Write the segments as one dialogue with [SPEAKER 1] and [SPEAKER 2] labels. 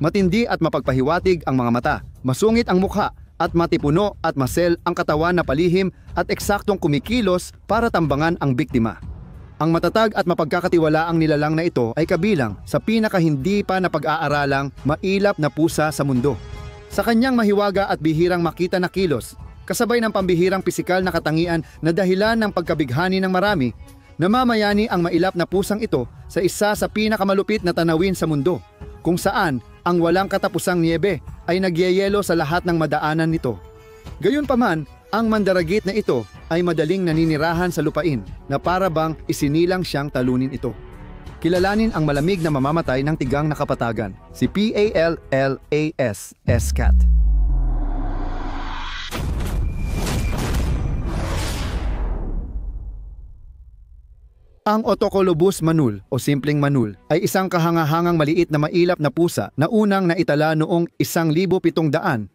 [SPEAKER 1] Matindi at mapagpahiwatig ang mga mata, masungit ang mukha, at matipuno at masel ang katawan na palihim at eksaktong kumikilos para tambangan ang biktima. Ang matatag at mapagkakatiwalaang nilalang na ito ay kabilang sa pinakahindi pa na pag-aaralang mailap na pusa sa mundo. Sa kanyang mahiwaga at bihirang makita na kilos, kasabay ng pambihirang pisikal na katangian na dahilan ng pagkabighani ng marami, namamayani ang mailap na pusang ito sa isa sa pinakamalupit na tanawin sa mundo, kung saan ang walang katapusang niyebe ay nagyeyelo sa lahat ng madaanan nito. Gayunpaman, ang mandaragit na ito ay madaling naninirahan sa lupain na para bang isinilang siyang talunin ito. Kilalanin ang malamig na mamamatay ng tigang na kapatagan, si Pallas Scat. Ang Autocolobus manul o simpleng manul ay isang kahangahangang maliit na mailap na pusa na unang naitala noong 1776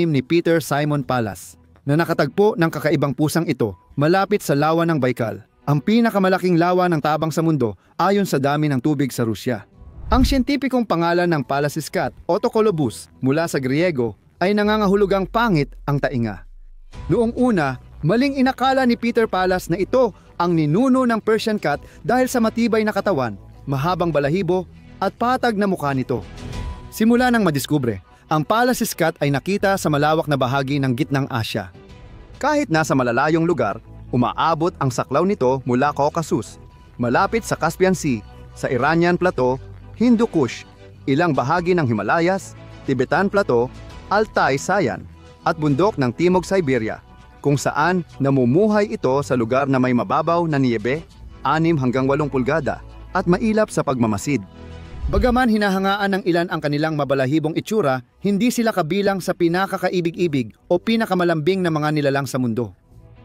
[SPEAKER 1] ni Peter Simon Pallas, na nakatagpo ng kakaibang pusang ito malapit sa lawa ng Baikal, ang pinakamalaking lawa ng tabang sa mundo ayon sa dami ng tubig sa Rusya. Ang siyentipikong pangalan ng Pallas Scat, Autocolobus, mula sa Griego, ay nangangahulugang pangit ang tainga. Noong una, maling inakala ni Peter Pallas na ito ang ninuno ng Persian cat dahil sa matibay na katawan, mahabang balahibo at patag na mukha nito. Simula nang madiskubre, ang Pallas Scat ay nakita sa malawak na bahagi ng gitnang Asya. Kahit nasa malalayong lugar, umaabot ang saklaw nito mula Caucasus, malapit sa Caspian Sea, sa Iranian Plateau, Hindu Kush, ilang bahagi ng Himalayas, Tibetan Plateau, Altai Sayan, at bundok ng Timog Siberia, kung saan namumuhay ito sa lugar na may mababaw na niyebe, 6 hanggang 8 pulgada, at mailap sa pagmamasid. Bagaman hinahangaan ng ilan ang kanilang mabalahibong itsura, hindi sila kabilang sa pinakakaibig-ibig o pinakamalambing na mga nilalang sa mundo.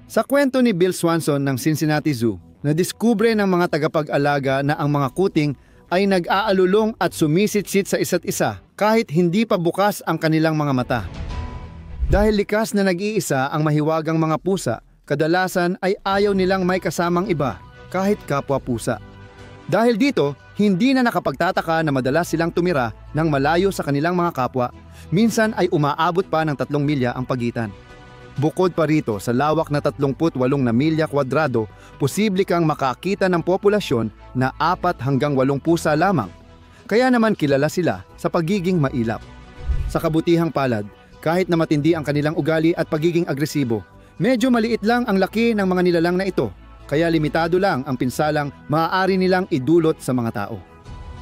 [SPEAKER 1] Sa kwento ni Bill Swanson ng Cincinnati Zoo, nadiskubre ng mga tagapag-alaga na ang mga kuting ay nag-aalulong at sumisitsit sa isa't isa kahit hindi pa bukas ang kanilang mga mata. Dahil likas na nag-iisa ang mahiwagang mga pusa, kadalasan ay ayaw nilang may kasamang iba kahit kapwa pusa. Dahil dito, hindi na nakapagtataka na madalas silang tumira ng malayo sa kanilang mga kapwa, minsan ay umaabot pa ng 3 milya ang pagitan. Bukod pa rito sa lawak na 38 na milya kwadrado, posible kang makakita ng populasyon na 4 hanggang 8 pusa lamang. Kaya naman kilala sila sa pagiging mailap. Sa kabutihang palad, kahit na matindi ang kanilang ugali at pagiging agresibo, medyo maliit lang ang laki ng mga nilalang na ito, kaya limitado lang ang pinsalang maaari nilang idulot sa mga tao.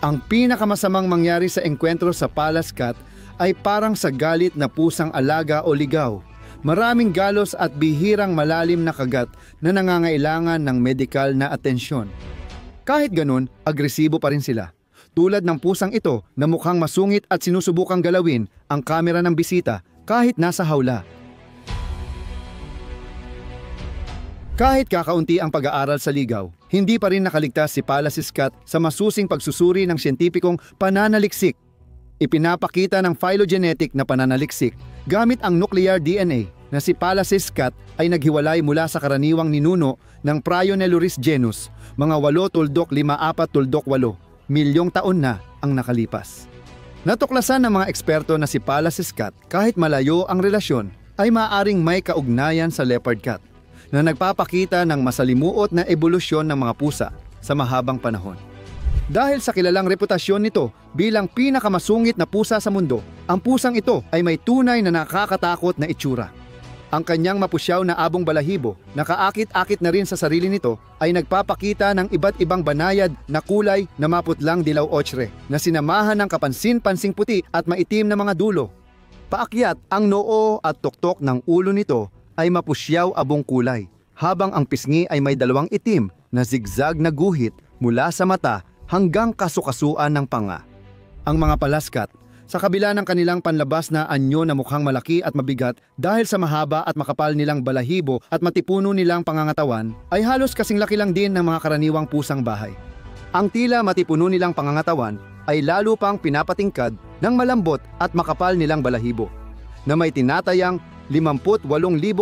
[SPEAKER 1] Ang pinakamasamang mangyari sa engkwentro sa Pallas Cat ay parang sa galit na pusang alaga o ligaw. Maraming galos at bihirang malalim na kagat na nangangailangan ng medikal na atensyon. Kahit ganun, agresibo pa rin sila. Tulad ng pusang ito na mukhang masungit at sinusubukang galawin ang kamera ng bisita kahit nasa hawla. Kahit kakaunti ang pag-aaral sa ligaw, hindi pa rin nakaligtas si Pallas Scat sa masusing pagsusuri ng siyentipikong pananaliksik. Ipinapakita ng phylogenetic na pananaliksik gamit ang nuclear DNA na si Pallas Scat ay naghiwalay mula sa karaniwang ninuno ng Prioneluris genus, mga 8.54.8 milyong taon na ang nakalipas. Natuklasan ng mga eksperto na si Pallas Scat, kahit malayo ang relasyon, ay maaaring may kaugnayan sa leopard cat, na nagpapakita ng masalimuot na ebolusyon ng mga pusa sa mahabang panahon. Dahil sa kilalang reputasyon nito bilang pinakamasungit na pusa sa mundo, ang pusang ito ay may tunay na nakakatakot na itsura. Ang kanyang mapusyaw na abong balahibo, nakaakit-akit na rin sa sarili nito, ay nagpapakita ng iba't ibang banayad na kulay na maputlang dilaw ochre na sinamahan ng kapansin-pansing puti at maitim na mga dulo. Paakyat, ang noo at tuktok ng ulo nito ay mapusyaw abong kulay, habang ang pisngi ay may 2 itim na zigzag na guhit mula sa mata hanggang kasukasuan ng panga. Ang mga Pallas Cat, sa kabila ng kanilang panlabas na anyo na mukhang malaki at mabigat dahil sa mahaba at makapal nilang balahibo at matipuno nilang pangangatawan, ay halos kasing laki lang din ng mga karaniwang pusang bahay. Ang tila matipuno nilang pangangatawan ay lalo pang pinapatingkad ng malambot at makapal nilang balahibo, na may tinatayang 58,000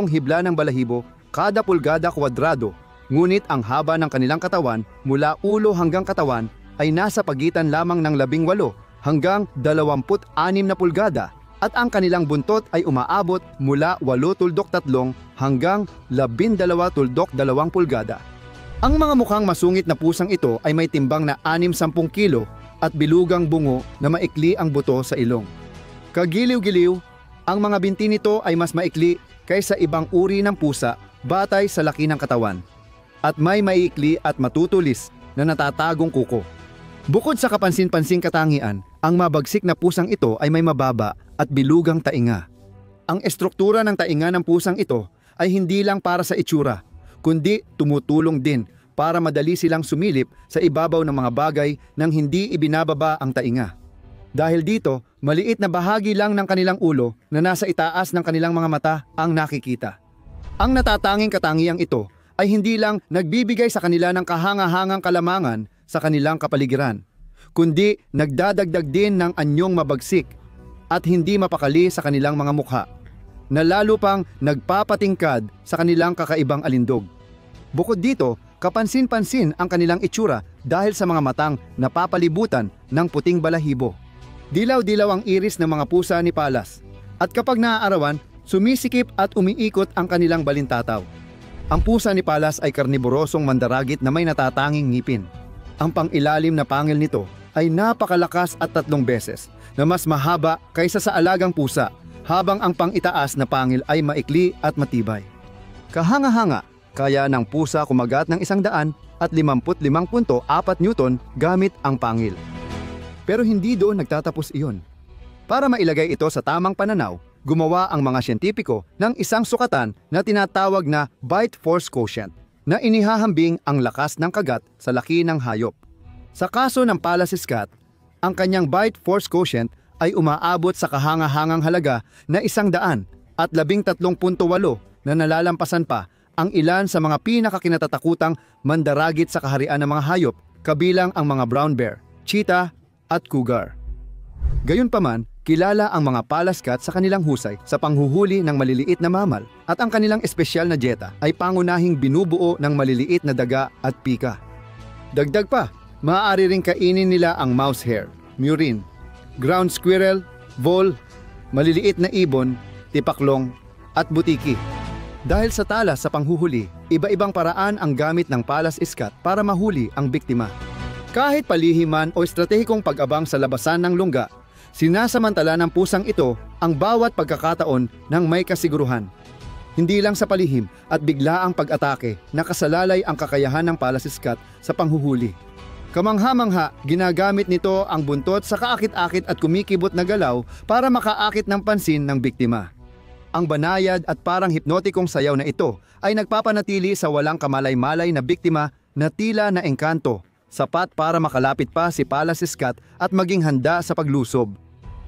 [SPEAKER 1] hibla ng balahibo kada pulgada kwadrado, ngunit ang haba ng kanilang katawan mula ulo hanggang katawan ay nasa pagitan lamang ng 18 hanggang 26 na pulgada at ang kanilang buntot ay umaabot mula 8.3 hanggang 12.2 pulgada. Ang mga mukhang masungit na pusang ito ay may timbang na 60 kilo at bilugang bungo na maikli ang buto sa ilong. Kagiliw-giliw, ang mga binti nito ay mas maikli kaysa ibang uri ng pusa batay sa laki ng katawan at may maikli at matutulis na natatagong kuko. Bukod sa kapansin-pansing katangian, ang mabagsik na pusang ito ay may mababa at bilugang tainga. Ang estruktura ng tainga ng pusang ito ay hindi lang para sa itsura, kundi tumutulong din para madali silang sumilip sa ibabaw ng mga bagay nang hindi ibinababa ang tainga. Dahil dito, maliit na bahagi lang ng kanilang ulo na nasa itaas ng kanilang mga mata ang nakikita. Ang natatanging katangiang ito ay hindi lang nagbibigay sa kanila ng kahanga-hangang kalamangan sa kanilang kapaligiran, kundi nagdadagdag din ng anyong mabagsik at hindi mapakali sa kanilang mga mukha, na lalo pang nagpapatingkad sa kanilang kakaibang alindog. Bukod dito, kapansin-pansin ang kanilang itsura dahil sa mga matang napapalibutan ng puting balahibo. Dilaw-dilaw ang iris ng mga pusa ni Pallas, at kapag naaarawan, sumisikip at umiikot ang kanilang balintataw. Ang pusa ni Pallas ay karniborosong mandaragit na may natatanging ngipin. Ang pangilalim na pangil nito ay napakalakas at 3 beses na mas mahaba kaysa sa alagang pusa, habang ang pangitaas na pangil ay maikli at matibay. Kahanga-hanga, kaya ng pusa kumagat ng 155.4 Newton gamit ang pangil. Pero hindi doon nagtatapos iyon. Para mailagay ito sa tamang pananaw, gumawa ang mga siyentipiko ng isang sukatan na tinatawag na bite force quotient, na inihahambing ang lakas ng kagat sa laki ng hayop. Sa kaso ng Pallas's cat, ang kanyang bite force quotient ay umaabot sa kahanga-hangang halaga na 113.8 na nalalampasan pa ang ilan sa mga pinakakinatatakutang mandaragit sa kaharian ng mga hayop, kabilang ang mga brown bear, cheetah at cougar. Gayunpaman, kilala ang mga Pallas cat sa kanilang husay sa panghuhuli ng maliliit na mammal, at ang kanilang espesyal na dieta ay pangunahing binubuo ng maliliit na daga at pika. Dagdag pa, maaari ring kainin nila ang mouse hair, murine, ground squirrel, vole, maliliit na ibon, tipaklong, at butiki. Dahil sa talas sa panghuhuli, iba-ibang paraan ang gamit ng Pallas's cat para mahuli ang biktima. Kahit palihiman o estratehikong pag-abang sa labasan ng lungga, sinasamantala ng pusang ito ang bawat pagkakataon ng may kasiguruhan. Hindi lang sa palihim at biglaang pag-atake, nakasalalay ang kakayahan ng Pallas's cat sa panghuhuli. Kamangha-mangha, ginagamit nito ang buntot sa kaakit-akit at kumikibot na galaw para makaakit ng pansin ng biktima. Ang banayad at parang hipnotikong sayaw na ito ay nagpapanatili sa walang kamalay-malay na biktima na tila na engkanto, sapat para makalapit pa si Pallas's cat at maging handa sa paglusob.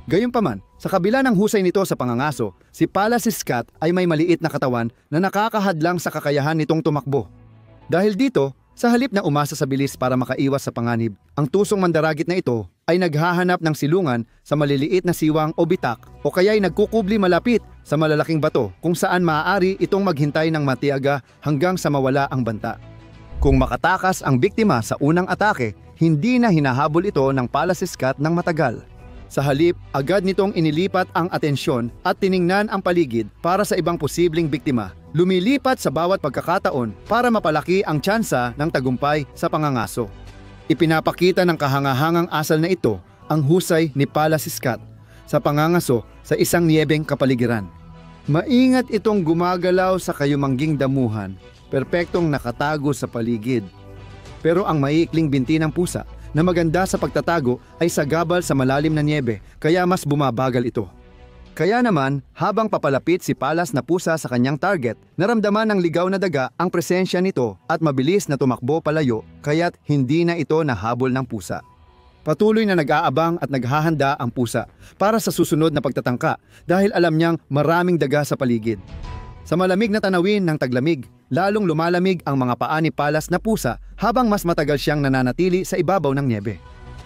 [SPEAKER 1] Gayunpaman, sa kabila ng husay nito sa pangangaso, si Pallas's cat ay may maliit na katawan na nakakahadlang sa kakayahan nitong tumakbo. Dahil dito, sa halip na umasa sa bilis para makaiwas sa panganib, ang tusong mandaragit na ito ay naghahanap ng silungan sa maliliit na siwang o bitak, o kaya'y nagkukubli malapit sa malalaking bato kung saan maaari itong maghintay ng matiyaga hanggang sa mawala ang banta. Kung makatakas ang biktima sa unang atake, hindi na hinahabol ito ng Pallas's cat ng matagal. Sa halip, agad nitong inilipat ang atensyon at tiningnan ang paligid para sa ibang posibleng biktima. Lumilipat sa bawat pagkakataon para mapalaki ang tsansa ng tagumpay sa pangangaso. Ipinapakita ng kahangahangang asal na ito ang husay ni Pallas's cat sa pangangaso sa isang niyebeng kapaligiran. Maingat itong gumagalaw sa kayumangging damuhan, perpektong nakatago sa paligid. Pero ang maiikling binti ng pusa na maganda sa pagtatago ay sagabal sa malalim na niyebe, kaya mas bumabagal ito. Kaya naman, habang papalapit si Pallas na pusa sa kanyang target, naramdaman ng ligaw na daga ang presensya nito at mabilis na tumakbo palayo, kaya't hindi na ito nahabol ng pusa. Patuloy na nag-aabang at naghahanda ang pusa para sa susunod na pagtatangka dahil alam niyang maraming daga sa paligid. Sa malamig na tanawin ng taglamig, lalong lumalamig ang mga paa ni Pallas na pusa habang mas matagal siyang nananatili sa ibabaw ng niebe.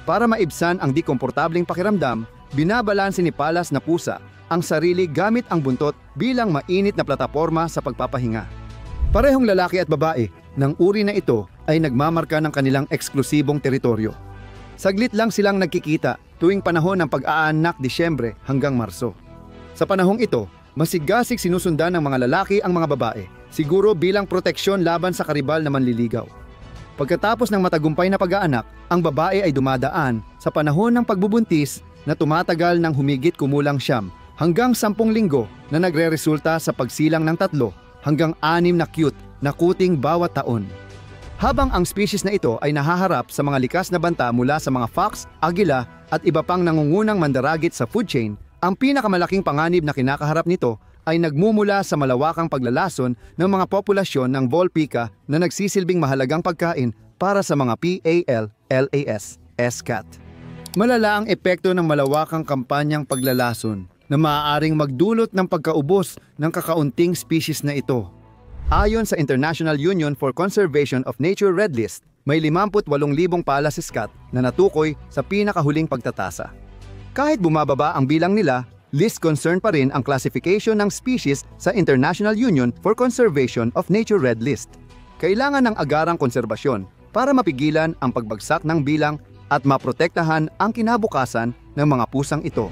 [SPEAKER 1] Para maibsan ang di-komportabling pakiramdam, binabalanse ni Pallas na pusa ang sarili gamit ang buntot bilang mainit na plataporma sa pagpapahinga. Parehong lalaki at babae ng uri na ito ay nagmamarka ng kanilang eksklusibong teritoryo. Saglit lang silang nagkikita tuwing panahon ng pag-aanak Disyembre hanggang Marso. Sa panahong ito, masigasig sinusundan ng mga lalaki ang mga babae, siguro bilang proteksyon laban sa karibal na manliligaw. Pagkatapos ng matagumpay na pag-aanak, ang babae ay dumadaan sa panahon ng pagbubuntis na tumatagal ng humigit kumulang 9 hanggang 10 linggo na nagre-resulta sa pagsilang ng 3 hanggang 6 na cute na kuting bawat taon. Habang ang species na ito ay nahaharap sa mga likas na banta mula sa mga fox, agila at iba pang nangungunang mandaragit sa food chain, ang pinakamalaking panganib na kinakaharap nito ay nagmumula sa malawakang paglalason ng mga populasyon ng Volpica na nagsisilbing mahalagang pagkain para sa mga PALLAS cat. Malala ang epekto ng malawakang kampanyang paglalason na maaaring magdulot ng pagkaubos ng kakaunting species na ito. Ayon sa International Union for Conservation of Nature Red List, may 58,000 Pallas's cat na natukoy sa pinakahuling pagtatasa. Kahit bumababa ang bilang nila, least concern pa rin ang classification ng species sa International Union for Conservation of Nature Red List. Kailangan ng agarang konserbasyon para mapigilan ang pagbagsak ng bilang at maprotektahan ang kinabukasan ng mga pusang ito.